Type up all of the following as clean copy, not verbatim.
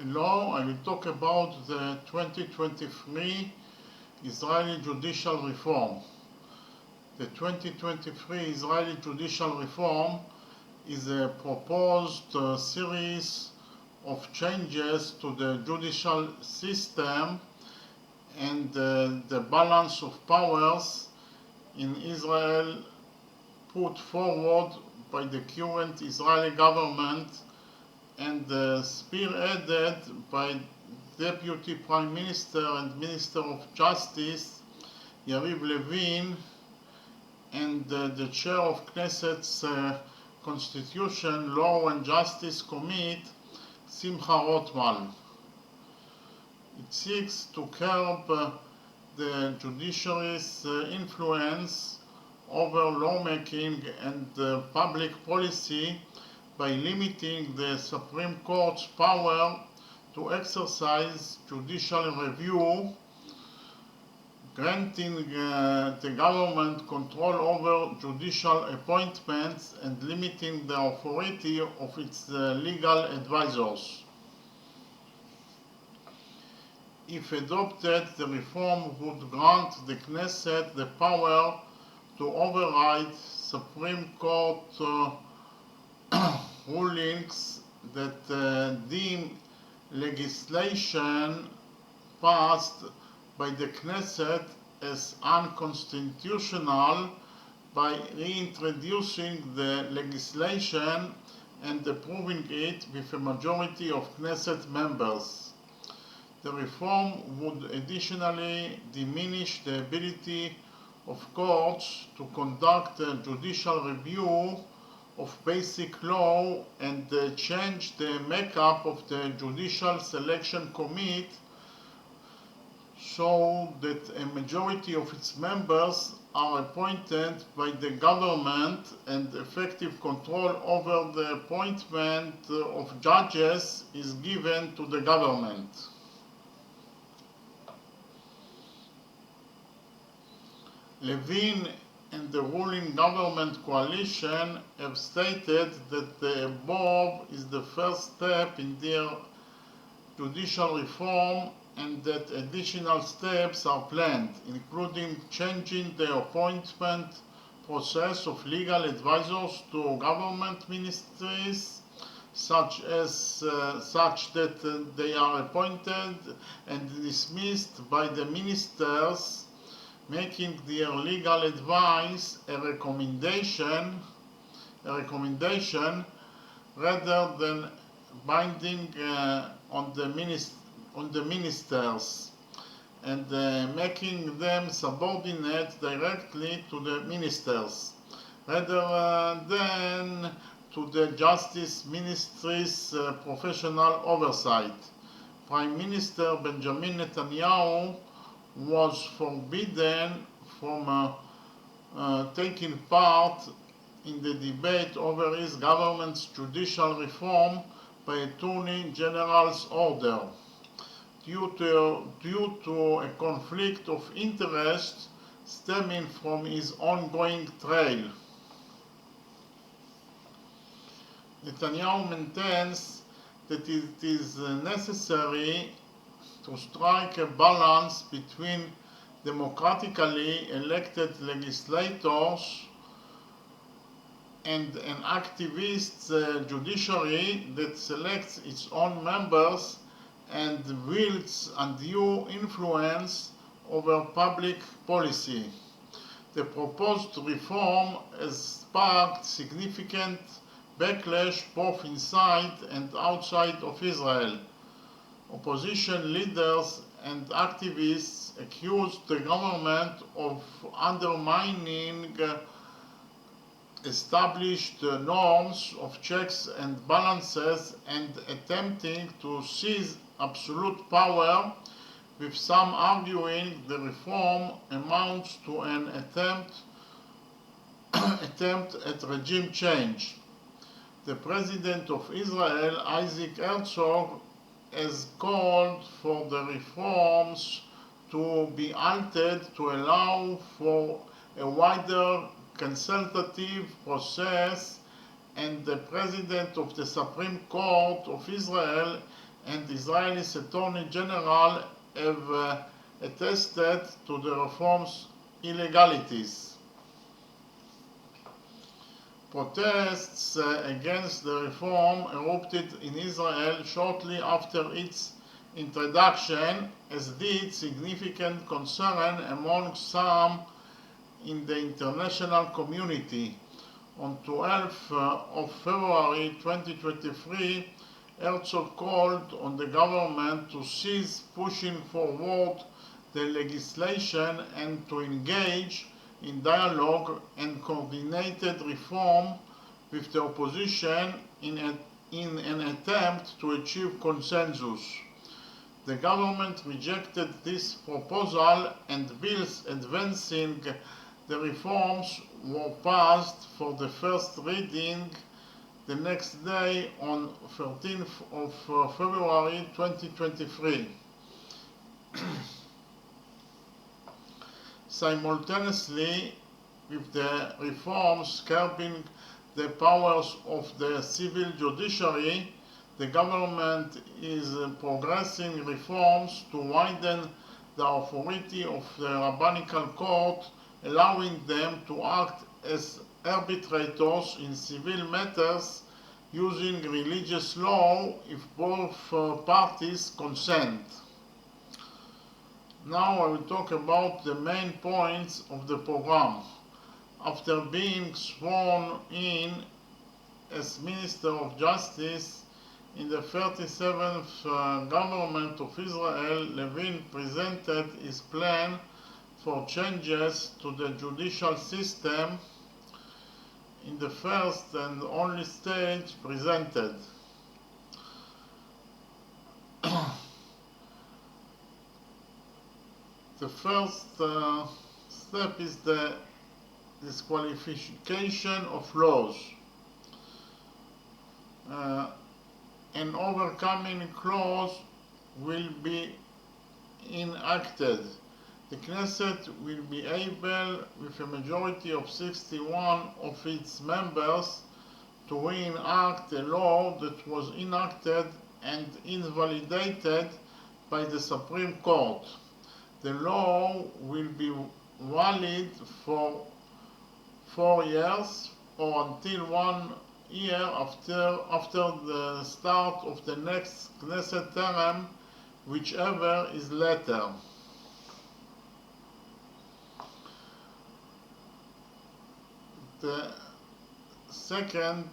Hello, I will talk about the 2023 Israeli judicial reform. The 2023 Israeli judicial reform is a proposed series of changes to the judicial system and the balance of powers in Israel put forward by the current Israeli government and spearheaded by Deputy Prime Minister and Minister of Justice Yariv Levin and the Chair of Knesset's Constitution, Law and Justice Committee, Simcha Rotman. It seeks to curb the judiciary's influence over lawmaking and public policy by limiting the Supreme Court's power to exercise judicial review, granting the government control over judicial appointments and limiting the authority of its legal advisors. If adopted, the reform would grant the Knesset the power to override Supreme Court rulings that deem legislation passed by the Knesset as unconstitutional by reintroducing the legislation and approving it with a majority of Knesset members. The reform would additionally diminish the ability of courts to conduct a judicial review of basic law and change the makeup of the Judicial Selection Committee so that a majority of its members are appointed by the government and effective control over the appointment of judges is given to the government. Levin and the ruling government coalition have stated that the above is the first step in their judicial reform and that additional steps are planned, including changing the appointment process of legal advisors to government ministries, such that they are appointed and dismissed by the ministers, making their legal advice a recommendation rather than binding on the ministers, and making them subordinate directly to the ministers rather than to the Justice Ministry's professional oversight. Prime Minister Benjamin Netanyahu was forbidden from taking part in the debate over his government's judicial reform by Attorney General's order due to a conflict of interest stemming from his ongoing trial. Netanyahu maintains that it is necessary to strike a balance between democratically elected legislators and an activist judiciary that selects its own members and wields undue influence over public policy. The proposed reform has sparked significant backlash both inside and outside of Israel. Opposition leaders and activists accused the government of undermining established norms of checks and balances and attempting to seize absolute power, with some arguing the reform amounts to an attempt at regime change. The President of Israel, Isaac Herzog, has called for the reforms to be altered to allow for a wider consultative process, and the President of the Supreme Court of Israel and Israel's Attorney General have attested to the reform's illegalities. Protests against the reform erupted in Israel shortly after its introduction, as did significant concern among some in the international community. On 12th of February 2023, Herzog called on the government to cease pushing forward the legislation and to engage in dialogue and coordinated reform with the opposition in an attempt to achieve consensus. The government rejected this proposal, and bills advancing the reforms were passed for the first reading the next day on 13th of February 2023. Simultaneously with the reforms curbing the powers of the civil judiciary, the government is progressing reforms to widen the authority of the rabbinical court, allowing them to act as arbitrators in civil matters using religious law if both parties consent. Now I will talk about the main points of the program. After being sworn in as Minister of Justice in the 37th government of Israel, Levin presented his plan for changes to the judicial system in the first and only stage presented. The first step is the disqualification of laws. An overcoming clause will be enacted. The Knesset will be able, with a majority of 61 of its members, to reenact a law that was enacted and invalidated by the Supreme Court. The law will be valid for 4 years or until 1 year after the start of the next Knesset term, whichever is later. The second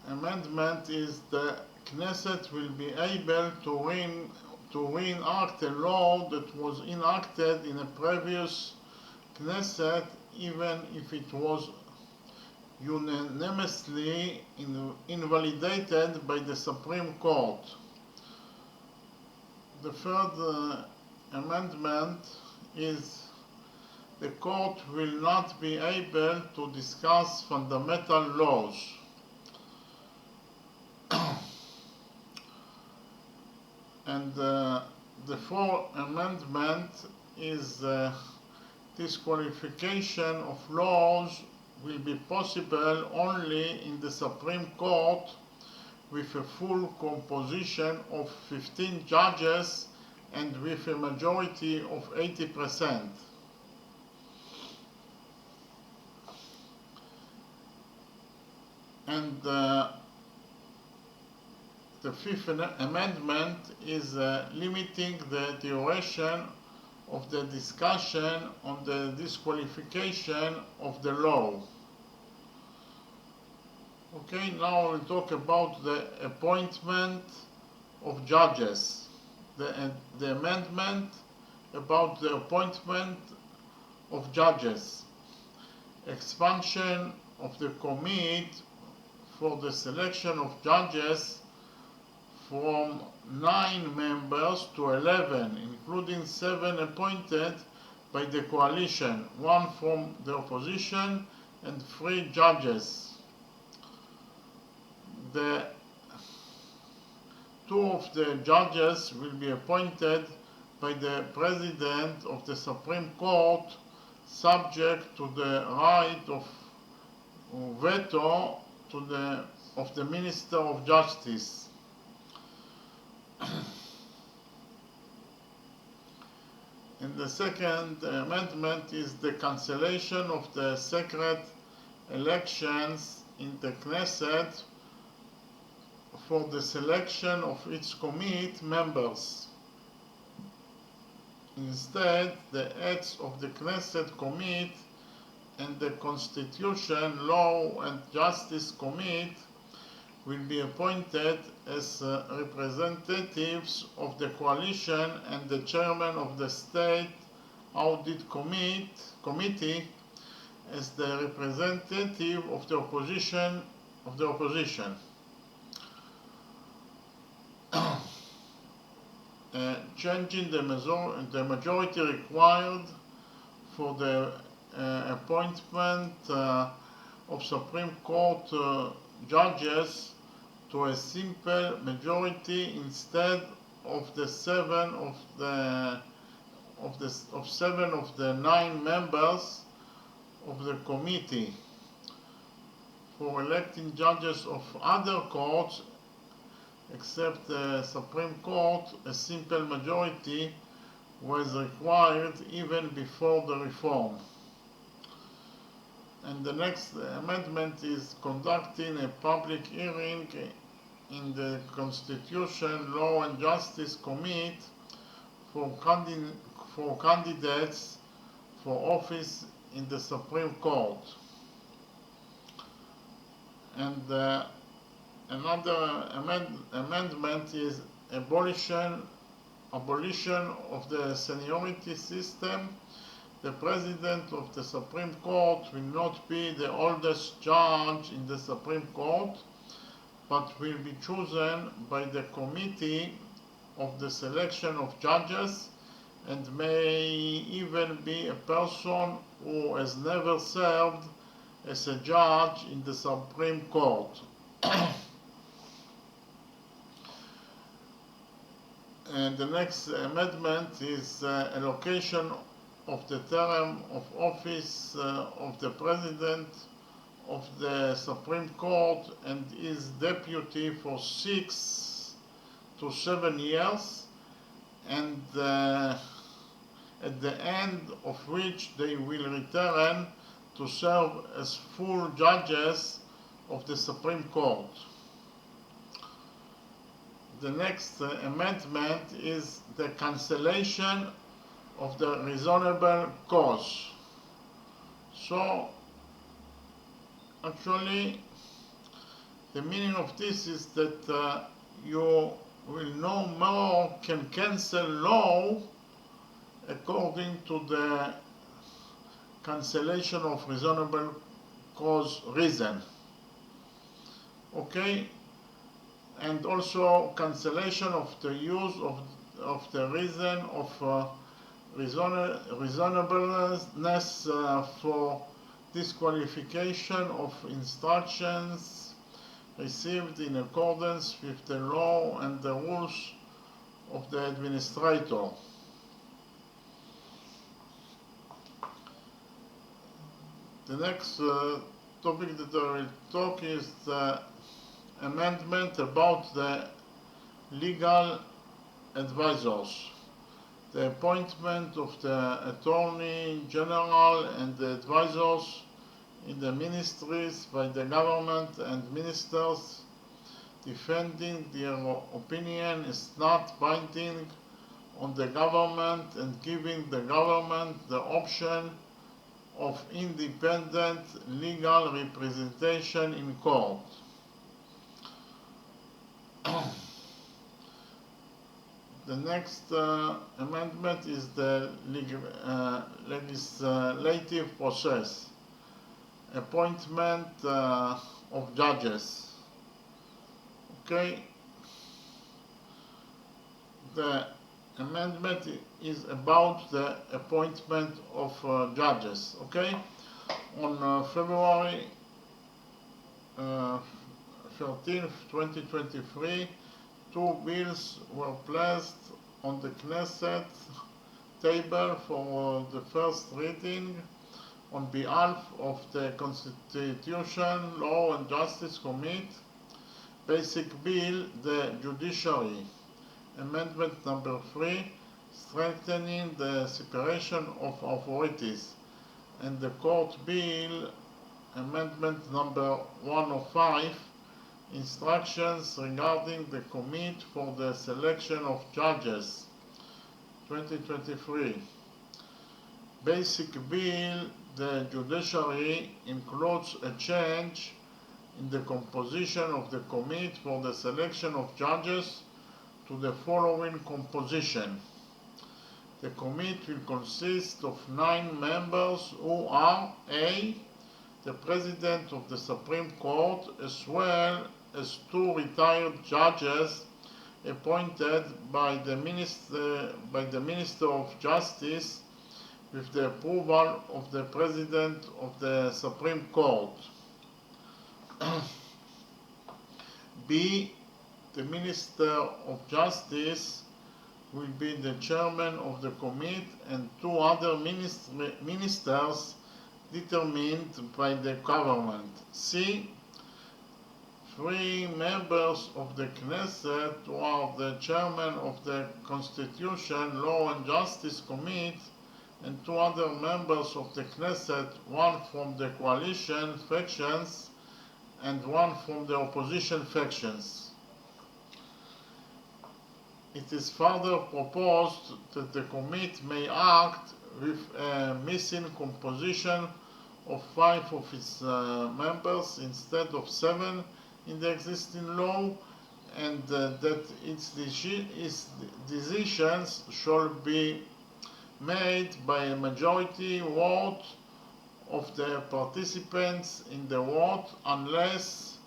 amendment is the Knesset will be able to reenact a law that was enacted in a previous Knesset, even if it was unanimously invalidated by the Supreme Court. The third amendment is the court will not be able to discuss fundamental laws. And the fourth amendment is disqualification of laws will be possible only in the Supreme Court with a full composition of 15 judges and with a majority of 80%. And the fifth amendment is limiting the duration of the discussion on the disqualification of the law. Okay, now we'll talk about the appointment of judges. The amendment about the appointment of judges. Expansion of the committee for the selection of judges from 9 members to 11, including 7 appointed by the coalition, 1 from the opposition, and 3 judges. The 2 of the judges will be appointed by the President of the Supreme Court, subject to the right of veto to the of the Minister of Justice. And the second amendment is the cancellation of the secret elections in the Knesset for the selection of its committee members. Instead, the heads of the Knesset Committee and the Constitution, Law and Justice Committee will be appointed as representatives of the coalition, and the chairman of the State Audit Committee as the representative of the opposition. Changing the majority required for the appointment of Supreme Court judges to a simple majority instead of the seven of the 9 members of the committee. For electing judges of other courts except the Supreme Court, a simple majority was required even before the reform. And the next amendment is conducting a public hearing in the Constitution, Law and Justice Committee for candidates for office in the Supreme Court. And another amendment is abolition of the seniority system. The President of the Supreme Court will not be the oldest judge in the Supreme Court, but will be chosen by the Committee of the Selection of Judges, and may even be a person who has never served as a judge in the Supreme Court. And the next amendment is allocation of the term of office of the President of the Supreme Court and his deputy for 6 to 7 years, and at the end of which they will return to serve as full judges of the Supreme Court. The next amendment is the cancellation of the reasonable cause. So, actually, the meaning of this is that you will no more can cancel law according to the cancellation of reasonable cause reason. Okay? And also cancellation of the use of the reason of reasonableness for disqualification of instructions received in accordance with the law and the rules of the administrator. The next topic that I will talk is the amendment about the legal advisors. The appointment of the Attorney General and the advisors in the ministries by the government and ministers defending their opinion is not binding on the government and giving the government the option of independent legal representation in court. The next amendment is the legislative process. Appointment of judges. Okay. The amendment is about the appointment of judges. Okay. On February 13th, 2023, 2 bills were placed on the Knesset table for the first reading on behalf of the Constitution, Law and Justice Committee. Basic Bill, the Judiciary. Amendment number 3, strengthening the separation of authorities. And the Court Bill, Amendment number 105, instructions regarding the Committee for the Selection of Judges, 2023. Basic Bill, the Judiciary, includes a change in the composition of the Committee for the Selection of Judges to the following composition. The committee will consist of 9 members who are A. The President of the Supreme Court, as well as 2 retired judges appointed by the Minister of Justice with the approval of the President of the Supreme Court. B. The Minister of Justice will be the chairman of the committee, and 2 other ministers determined by the government. C. 3 members of the Knesset who are the chairman of the Constitution, Law and Justice Committee, and 2 other members of the Knesset, 1 from the coalition factions and 1 from the opposition factions. It is further proposed that the committee may act with a missing composition of 5 of its members instead of 7 in the existing law, and that its decisions shall be made by a majority vote of the participants in the vote unless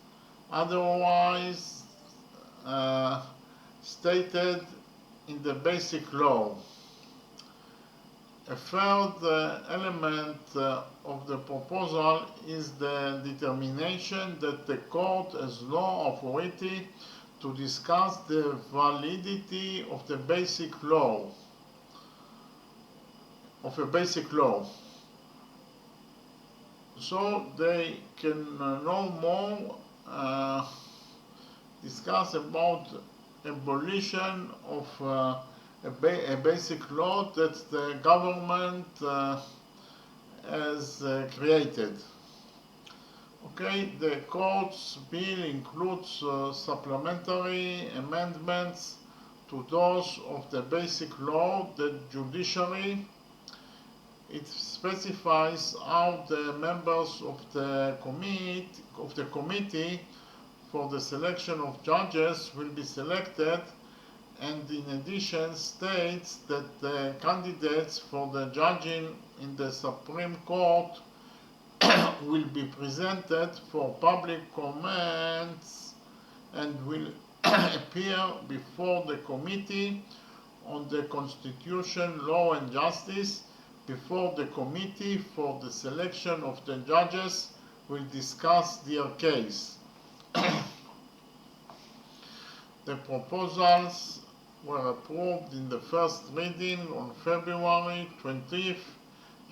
otherwise stated in the basic law. A third element of the proposal is the determination that the court has no authority to discuss the validity of the basic law. So they can no more discuss about abolition of a basic law that the government has created. Okay, the court's bill includes supplementary amendments to those of the basic law, the judiciary. It specifies how the members of the committee for the selection of judges will be selected, and in addition states that the candidates for the judging in the Supreme Court will be presented for public comments and will appear before the Committee on the Constitution, Law and Justice, before the Committee for the Selection of the Judges will discuss their case. The proposals were approved in the first reading on February 20th,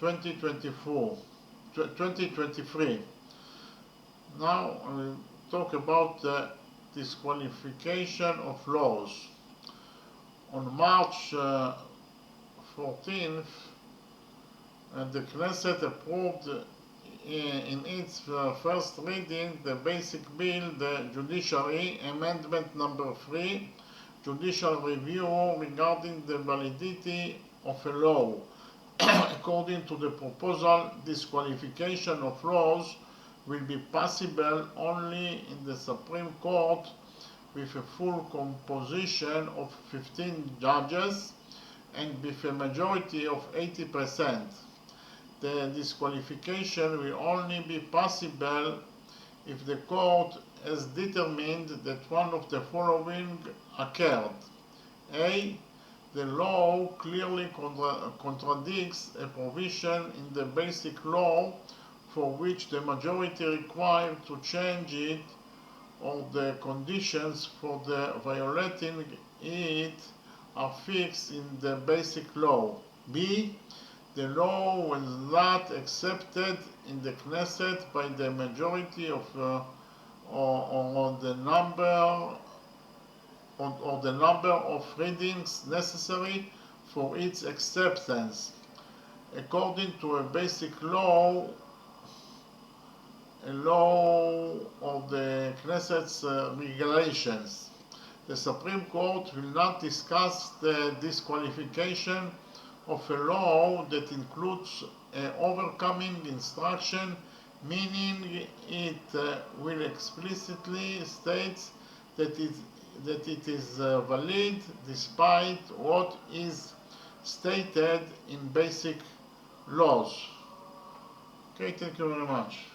2023. Now I will talk about the disqualification of laws. On March 14th, the Knesset approved in its first reading the basic bill, the Judiciary, Amendment number 3, Judicial Review regarding the validity of a law. According to the proposal, disqualification of laws will be possible only in the Supreme Court with a full composition of 15 judges and with a majority of 80%. The disqualification will only be possible if the court has determined that one of the following occurred. A. The law clearly contradicts a provision in the basic law for which the majority required to change it, or the conditions for the violating it are fixed in the basic law. B. The law was not accepted in the Knesset by the majority of or the number of readings necessary for its acceptance. According to a basic law, a law of the Knesset's regulations, the Supreme Court will not discuss the disqualification of a law that includes overcoming instruction, meaning it will explicitly state that it is valid despite what is stated in basic laws. Okay, thank you very much.